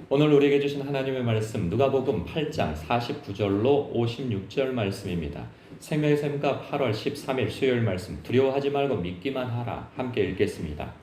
오늘 우리에게 주신 하나님의 말씀 누가복음 8장 49절로 56절 말씀입니다. 생명의 샘과 8월 13일 수요일 말씀 두려워하지 말고 믿기만 하라 함께 읽겠습니다.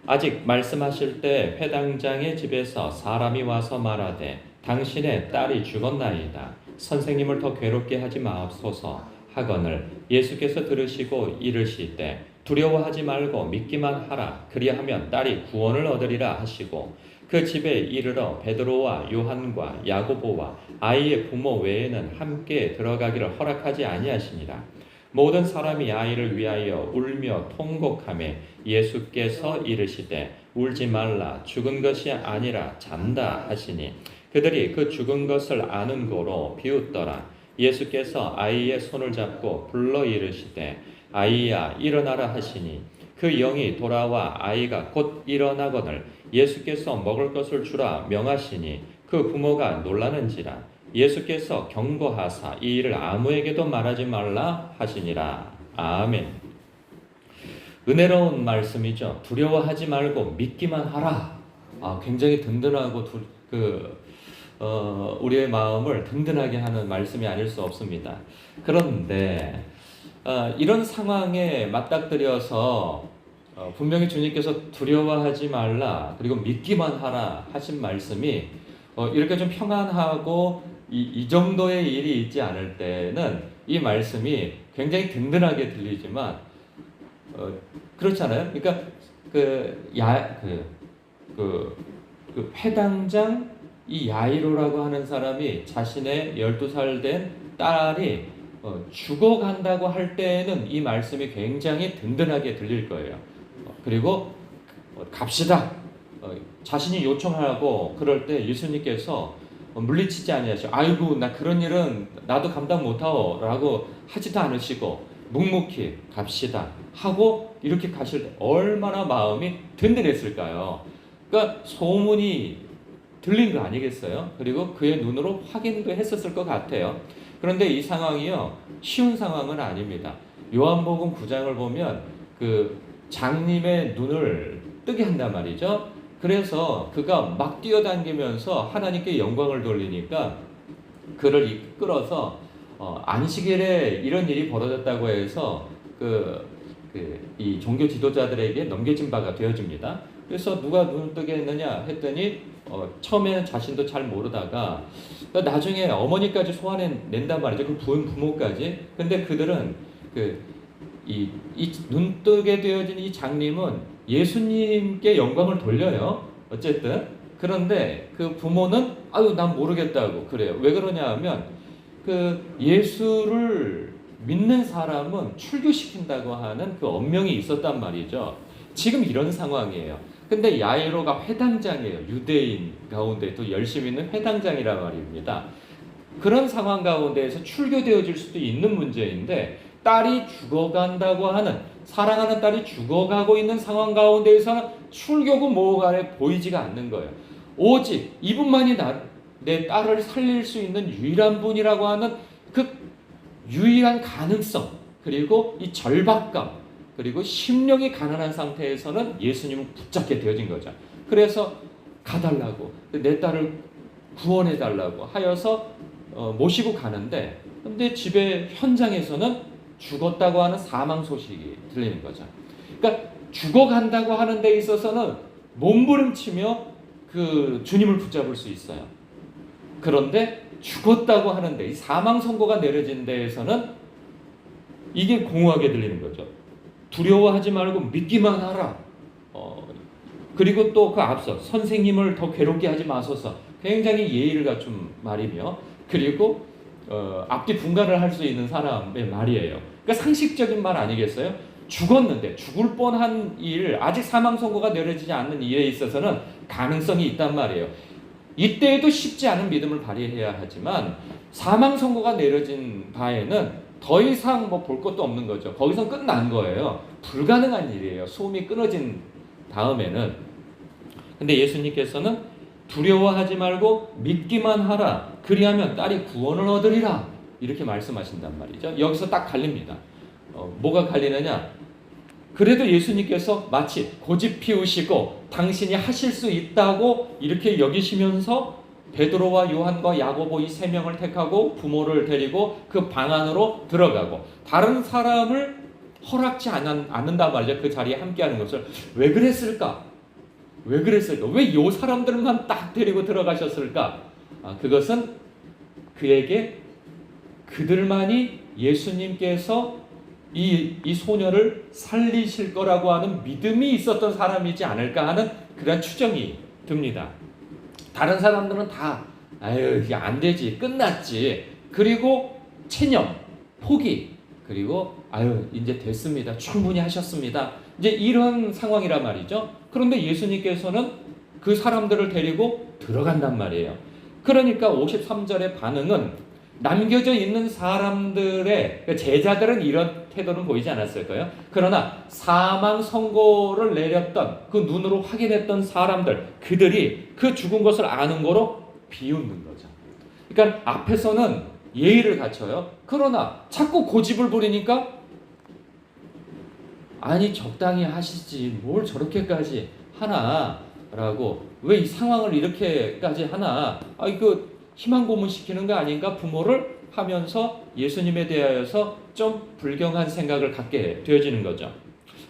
아직 말씀하실 때 회당장의 집에서 사람이 와서 말하되 당신의 딸이 죽었나이다. 선생님을 더 괴롭게 하지 마옵소서 하거늘 예수께서 들으시고 이르시되 두려워하지 말고 믿기만 하라. 그리하면 딸이 구원을 얻으리라 하시고 그 집에 이르러 베드로와 요한과 야고보와 아이의 부모 외에는 함께 들어가기를 허락하지 아니하시니라. 모든 사람이 아이를 위하여 울며 통곡하매 예수께서 이르시되 울지 말라. 죽은 것이 아니라 잔다 하시니 그들이 그 죽은 것을 아는 고로 비웃더라. 예수께서 아이의 손을 잡고 불러 이르시되 아이야 일어나라 하시니 그 영이 돌아와 아이가 곧 일어나거늘 예수께서 먹을 것을 주라 명하시니 그 부모가 놀라는지라. 예수께서 경고하사 이 일을 아무에게도 말하지 말라 하시니라. 아멘. 은혜로운 말씀이죠. 두려워하지 말고 믿기만 하라. 굉장히 든든하고 우리의 마음을 든든하게 하는 말씀이 아닐 수 없습니다. 그런데 이런 상황에 맞닥뜨려서 분명히 주님께서 두려워하지 말라 그리고 믿기만 하라 하신 말씀이 이렇게 좀 평안하고 이 정도의 일이 있지 않을 때는 이 말씀이 굉장히 든든하게 들리지만 그렇잖아요. 그러니까 그 회당장 이 야이로라고 하는 사람이 자신의 12살 된 딸이 죽어간다고 할 때에는 이 말씀이 굉장히 든든하게 들릴 거예요. 그리고 갑시다. 자신이 요청하고 그럴 때 예수님께서 물리치지 아니하시고 아이고 나 그런 일은 나도 감당 못하오 라고 하지도 않으시고 묵묵히 갑시다 하고 이렇게 가실 때 얼마나 마음이 든든했을까요? 그러니까 소문이 들린 거 아니겠어요? 그리고 그의 눈으로 확인도 했었을 것 같아요. 그런데 이 상황이요 쉬운 상황은 아닙니다. 요한복음 9장을 보면 그 장님의 눈을 뜨게 한단 말이죠. 그래서 그가 막 뛰어다니면서 하나님께 영광을 돌리니까 그를 이끌어서 안식일에 이런 일이 벌어졌다고 해서 이 종교 지도자들에게 넘겨진 바가 되어집니다. 그래서 누가 눈을 뜨게 했느냐 했더니 처음에는 자신도 잘 모르다가 나중에 어머니까지 소환해낸단 말이죠. 그 부모까지. 근데 그들은 이 눈뜨게 되어진 이 장님은 예수님께 영광을 돌려요. 어쨌든 그런데 그 부모는 난 모르겠다고 그래요. 왜 그러냐 하면 그 예수를 믿는 사람은 출교시킨다고 하는 그 엄명이 있었단 말이죠. 지금 이런 상황이에요. 근데 야이로가 회당장이에요. 유대인 가운데 또 열심히 있는 회당장이라 말입니다. 그런 상황 가운데에서 출교되어질 수도 있는 문제인데 딸이 죽어간다고 하는 사랑하는 딸이 죽어가고 있는 상황 가운데에서는 출교고 뭐간에 보이지가 않는 거예요. 오직 이분만이 내 딸을 살릴 수 있는 유일한 분이라고 하는 그 유일한 가능성 그리고 이 절박감 그리고 심령이 가난한 상태에서는 예수님을 붙잡게 되어진 거죠. 그래서 가달라고 내 딸을 구원해달라고 하여서 모시고 가는데 근데 집의 현장에서는 죽었다고 하는 사망 소식이 들리는 거죠. 그러니까 죽어간다고 하는 데 있어서는 몸부림치며 그 주님을 붙잡을 수 있어요. 그런데 죽었다고 하는데 이 사망 선고가 내려진 데에서는 이게 공허하게 들리는 거죠. 두려워하지 말고 믿기만 하라. 그리고 또 그 앞서 선생님을 더 괴롭게 하지 마소서. 굉장히 예의를 갖춘 말이며 그리고 앞뒤 분간을 할 수 있는 사람의 말이에요. 그러니까 상식적인 말 아니겠어요? 죽었는데 죽을 뻔한 일, 아직 사망 선고가 내려지지 않는 일에 있어서는 가능성이 있단 말이에요. 이때에도 쉽지 않은 믿음을 발휘해야 하지만 사망 선고가 내려진 바에는 더 이상 볼 것도 없는 거죠. 거기서 끝난 거예요. 불가능한 일이에요. 소음이 끊어진 다음에는. 근데 예수님께서는 두려워하지 말고 믿기만 하라. 그리하면 딸이 구원을 얻으리라. 이렇게 말씀하신단 말이죠. 여기서 딱 갈립니다. 뭐가 갈리느냐? 그래도 예수님께서 마치 고집 피우시고 당신이 하실 수 있다고 이렇게 여기시면서 베드로와 요한과 야고보 이 세 명을 택하고 부모를 데리고 그 방 안으로 들어가고 다른 사람을 허락지 않는단 말이죠. 그 자리에 함께하는 것을. 왜 그랬을까? 왜 이 사람들만 딱 데리고 들어가셨을까? 그것은 그에게 그들만이 예수님께서 이 소녀를 살리실 거라고 하는 믿음이 있었던 사람이지 않을까 하는 그런 추정이 듭니다. 다른 사람들은 다 이게 안 되지, 끝났지, 그리고 체념, 포기, 그리고 이제 됐습니다, 충분히 하셨습니다, 이제 이런 상황이란 말이죠. 그런데 예수님께서는 그 사람들을 데리고 들어간단 말이에요. 그러니까 53절의 반응은 남겨져 있는 사람들의 제자들은 이런 태도는 보이지 않았을까요? 그러나 사망 선고를 내렸던 그 눈으로 확인했던 사람들, 그들이 그 죽은 것을 아는 거로 비웃는 거죠. 그러니까 앞에서는 예의를 갖춰요. 그러나 자꾸 고집을 부리니까 아니 적당히 하시지 뭘 저렇게까지 하나라고, 왜 이 상황을 이렇게까지 하나, 이거 희망 고문시키는 거 아닌가 부모를 하면서 예수님에 대하여서 좀 불경한 생각을 갖게 되어지는 거죠.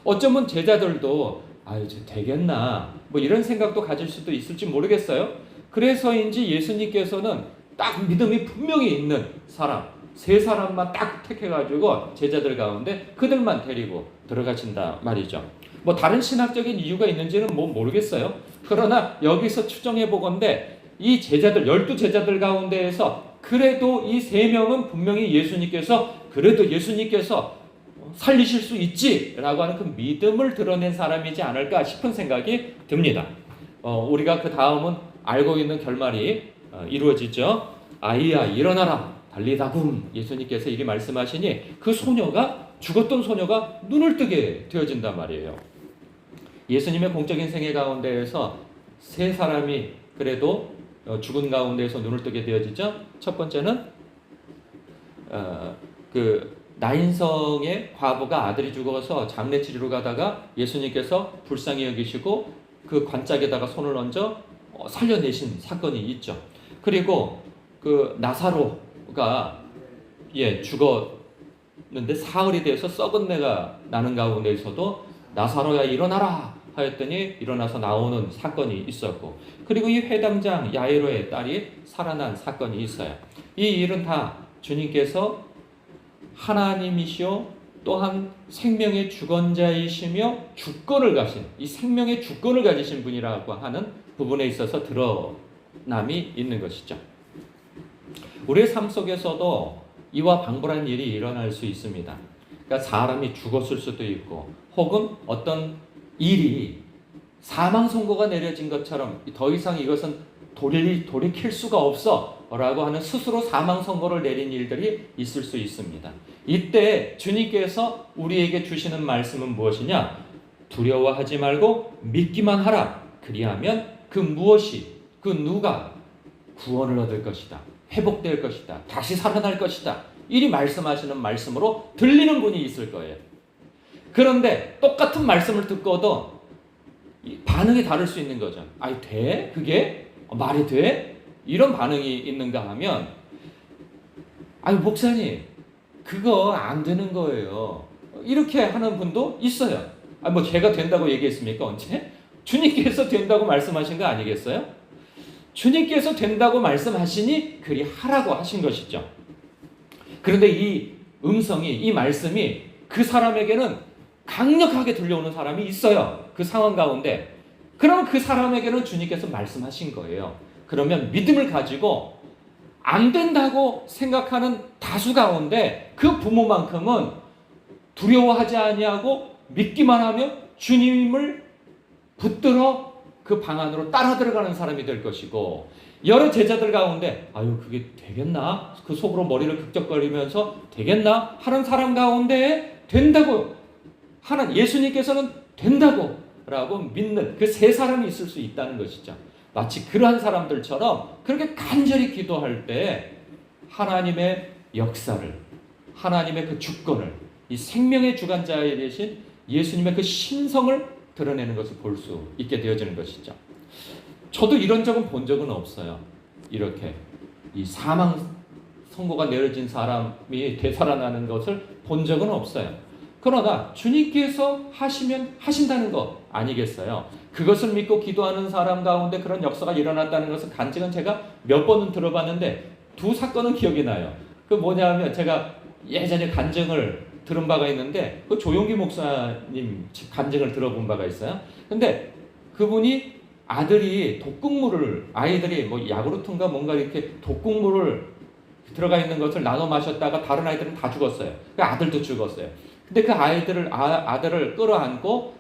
어쩌면 제자들도 이제 되겠나 뭐 이런 생각도 가질 수도 있을지 모르겠어요. 그래서인지 예수님께서는 딱 믿음이 분명히 있는 사람 세 사람만 딱 택해가지고 제자들 가운데 그들만 데리고 들어가신다 말이죠. 뭐 다른 신학적인 이유가 있는지는 뭐 모르겠어요. 그러나 여기서 추정해 보건대 이 제자들, 12제자들 가운데에서 그래도 이 세 명은 분명히 예수님께서 살리실 수 있지라고 하는 그 믿음을 드러낸 사람이지 않을까 싶은 생각이 듭니다. 우리가 그 다음은 알고 있는 결말이 이루어지죠. 아이야 일어나라 달리다굼, 예수님께서 이리 말씀하시니 그 죽었던 소녀가 눈을 뜨게 되어진단 말이에요. 예수님의 공적인 생애 가운데에서 세 사람이 그래도 죽은 가운데에서 눈을 뜨게 되어지죠. 첫 번째는 그 나인성의 과부가 아들이 죽어서 장례 치르러 가다가 예수님께서 불쌍히 여기시고 그 관짝에다가 손을 얹어 살려내신 사건이 있죠. 그리고 그 나사로가 죽었는데 사흘이 돼서 썩은 내가 나는 가운데에서도 나사로야 일어나라 하였더니 일어나서 나오는 사건이 있었고, 그리고 이 회당장 야이로의 딸이 살아난 사건이 있어요. 이 일은 다 주님께서 하나님이시오 또한 생명의 주권자이시며 주권을 가신, 이 생명의 주권을 가지신 분이라고 하는 부분에 있어서 드러남이 있는 것이죠. 우리의 삶 속에서도 이와 방불한 일이 일어날 수 있습니다. 그러니까 사람이 죽었을 수도 있고, 혹은 어떤 일이 사망 선고가 내려진 것처럼 더 이상 이것은 돌이킬 수가 없어 라고 하는 스스로 사망 선고를 내린 일들이 있을 수 있습니다. 이때 주님께서 우리에게 주시는 말씀은 무엇이냐? 두려워하지 말고 믿기만 하라. 그리하면 그 무엇이, 그 누가 구원을 얻을 것이다, 회복될 것이다, 다시 살아날 것이다, 이리 말씀하시는 말씀으로 들리는 분이 있을 거예요. 그런데 똑같은 말씀을 듣고도 반응이 다를 수 있는 거죠. 돼? 그게? 말이 돼? 이런 반응이 있는가 하면 목사님 그거 안 되는 거예요, 이렇게 하는 분도 있어요. 뭐 제가 된다고 얘기했습니까? 언제? 주님께서 된다고 말씀하신 거 아니겠어요? 주님께서 된다고 말씀하시니 그리 하라고 하신 것이죠. 그런데 이 음성이, 이 말씀이 그 사람에게는 강력하게 들려오는 사람이 있어요. 그 상황 가운데. 그럼 그 사람에게는 주님께서 말씀하신 거예요. 그러면 믿음을 가지고 안 된다고 생각하는 다수 가운데 그 부모만큼은 두려워하지 아니하고 믿기만 하며 주님을 붙들어 그 방 안으로 따라 들어가는 사람이 될 것이고, 여러 제자들 가운데 그게 되겠나? 그 속으로 머리를 극적거리면서 되겠나? 하는 사람 가운데 된다고 하는, 예수님께서는 된다고 라고 믿는 그 세 사람이 있을 수 있다는 것이죠. 마치 그러한 사람들처럼 그렇게 간절히 기도할 때 하나님의 역사를, 하나님의 그 주권을, 이 생명의 주관자에 대신 예수님의 그 신성을 드러내는 것을 볼 수 있게 되어지는 것이죠. 저도 이런 적은 본 적은 없어요. 이렇게 이 사망 선고가 내려진 사람이 되살아나는 것을 본 적은 없어요. 그러나 주님께서 하시면 하신다는 거 아니겠어요? 그것을 믿고 기도하는 사람 가운데 그런 역사가 일어났다는 것은 간증은 제가 몇 번은 들어봤는데 두 사건은 기억이 나요. 그 뭐냐면 제가 예전에 간증을 들은 바가 있는데 그 조용기 목사님 간증을 들어본 바가 있어요. 근데 그분이 아들이 독극물을 아이들이 뭐 야구르트인가 뭔가 이렇게 독극물을 들어가 있는 것을 나눠 마셨다가 다른 아이들은 다 죽었어요. 그 아들도 죽었어요. 근데 그 아들을 끌어안고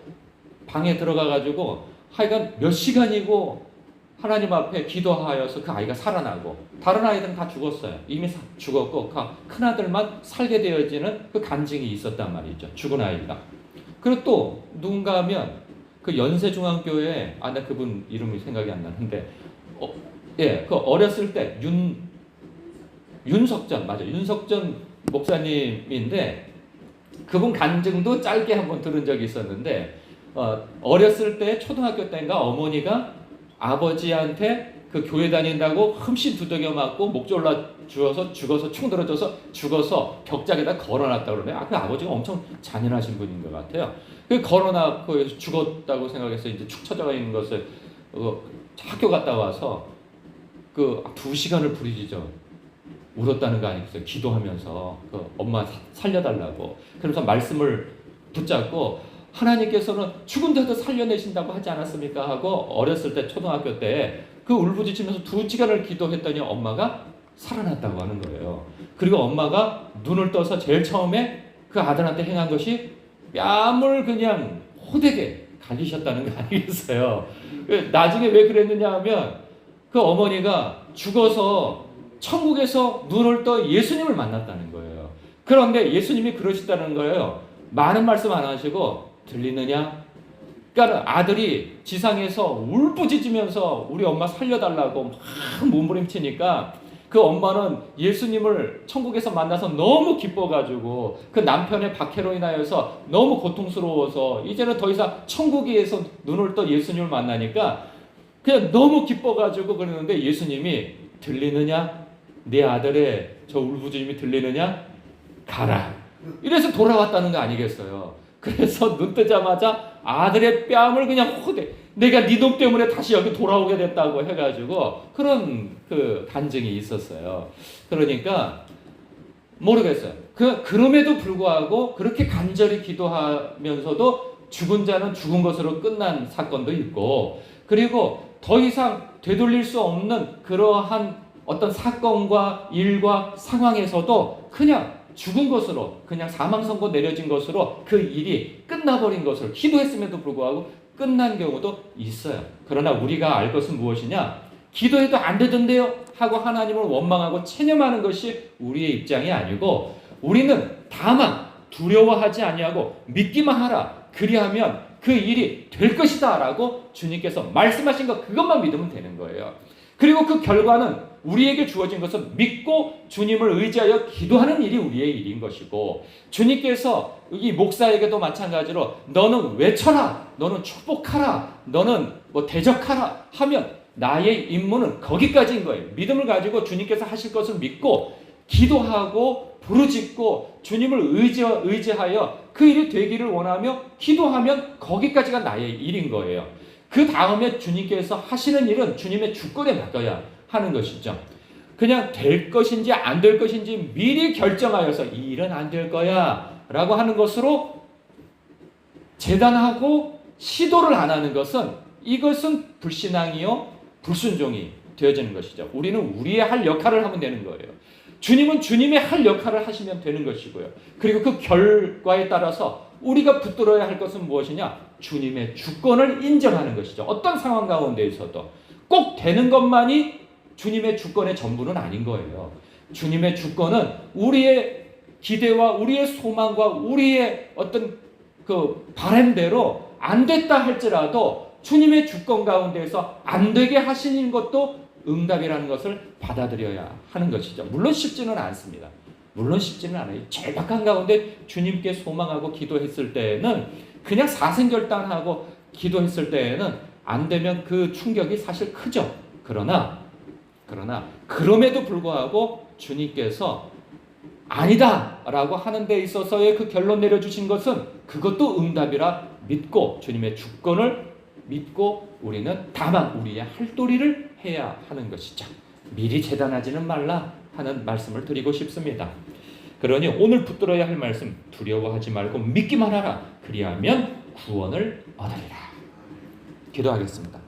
방에 들어가 가지고 하여간 몇 시간이고 하나님 앞에 기도하여서 그 아이가 살아나고 다른 아이들은 다 죽었어요. 이미 죽었고 큰 아들만 살게 되어지는 그 간증이 있었단 말이죠. 죽은 아이가. 그리고 또 누군가 하면 그 연세중앙교회 나 그분 이름이 생각이 안 나는데 그 어렸을 때 윤석전 목사님인데 그분 간증도 짧게 한번 들은 적이 있었는데 어렸을 때 초등학교 때인가 어머니가 아버지한테 그 교회 다닌다고 흠씬 두들겨 맞고 목 졸라 죽어서 총 들어져서 죽어서 벽장에다 걸어놨다 그러네요. 그 아버지가 엄청 잔인하신 분인 것 같아요. 그 걸어놨고 죽었다고 생각해서 이제 축 처져가 있는 것을 학교 갔다 와서 그 2시간을 부르짖어 울었다는 거 아니겠어요? 기도하면서 그 엄마 살려달라고. 그러면서 말씀을 붙잡고 하나님께서는 죽은 자도 살려내신다고 하지 않았습니까? 하고 어렸을 때 초등학교 때 그 울부짖으면서 2시간을 기도했더니 엄마가 살아났다고 하는 거예요. 그리고 엄마가 눈을 떠서 제일 처음에 그 아들한테 행한 것이 뺨을 그냥 호되게 갈리셨다는 거 아니겠어요? 나중에 왜 그랬느냐 하면 그 어머니가 죽어서 천국에서 눈을 떠 예수님을 만났다는 거예요. 그런데 예수님이 그러시다는 거예요. 많은 말씀 안 하시고 들리느냐? 그러니까 아들이 지상에서 울부짖으면서 우리 엄마 살려달라고 막 몸부림치니까 그 엄마는 예수님을 천국에서 만나서 너무 기뻐가지고 그 남편의 박해로 인하여서 너무 고통스러워서 이제는 더 이상 천국에서 눈을 떠 예수님을 만나니까 그냥 너무 기뻐가지고 그러는데 예수님이 들리느냐? 네 아들의 저 울부짖음이 들리느냐? 가라. 이래서 돌아왔다는 거 아니겠어요? 그래서 눈 뜨자마자 아들의 뺨을 그냥 호대. 내가 네 놈 때문에 다시 여기 돌아오게 됐다고 해가지고 그런 그 간증이 있었어요. 그러니까 모르겠어요. 그럼에도 불구하고 그렇게 간절히 기도하면서도 죽은 자는 죽은 것으로 끝난 사건도 있고 그리고 더 이상 되돌릴 수 없는 그러한 어떤 사건과 일과 상황에서도 그냥 죽은 것으로 그냥 사망 선고 내려진 것으로 그 일이 끝나버린 것을 기도했음에도 불구하고 끝난 경우도 있어요. 그러나 우리가 알 것은 무엇이냐? 기도해도 안 되던데요? 하고 하나님을 원망하고 체념하는 것이 우리의 입장이 아니고 우리는 다만 두려워하지 아니하고 믿기만 하라. 그리하면 그 일이 될 것이다 라고 주님께서 말씀하신 것 그것만 믿으면 되는 거예요. 그리고 그 결과는 우리에게 주어진 것은 믿고 주님을 의지하여 기도하는 일이 우리의 일인 것이고 주님께서 이 목사에게도 마찬가지로 너는 외쳐라, 너는 축복하라, 너는 뭐 대적하라 하면 나의 임무는 거기까지인 거예요. 믿음을 가지고 주님께서 하실 것을 믿고 기도하고 부르짖고 주님을 의지하여 그 일이 되기를 원하며 기도하면 거기까지가 나의 일인 거예요. 그 다음에 주님께서 하시는 일은 주님의 주권에 맡겨야 하는 것이죠. 그냥 될 것인지 안 될 것인지 미리 결정하여서 이 일은 안 될 거야 라고 하는 것으로 재단하고 시도를 안 하는 것은 이것은 불신앙이요 불순종이 되어지는 것이죠. 우리는 우리의 할 역할을 하면 되는 거예요. 주님은 주님의 할 역할을 하시면 되는 것이고요. 그리고 그 결과에 따라서 우리가 붙들어야 할 것은 무엇이냐? 주님의 주권을 인정하는 것이죠. 어떤 상황 가운데에서도 꼭 되는 것만이 주님의 주권의 전부는 아닌 거예요. 주님의 주권은 우리의 기대와 우리의 소망과 우리의 어떤 그 바람대로 안 됐다 할지라도 주님의 주권 가운데에서 안 되게 하시는 것도 응답이라는 것을 받아들여야 하는 것이죠. 물론 쉽지는 않습니다. 물론 쉽지는 않아요. 절박한 가운데 주님께 소망하고 기도했을 때는 그냥 사생결단하고 기도했을 때에는 안 되면 그 충격이 사실 크죠. 그러나 그럼에도 불구하고 주님께서 아니다 라고 하는 데 있어서의 그 결론 내려주신 것은 그것도 응답이라 믿고 주님의 주권을 믿고 우리는 다만 우리의 할 도리를 해야 하는 것이죠. 미리 재단하지는 말라 하는 말씀을 드리고 싶습니다. 그러니 오늘 붙들어야 할 말씀, 두려워하지 말고 믿기만 하라. 그리하면 구원을 얻으리라. 기도하겠습니다.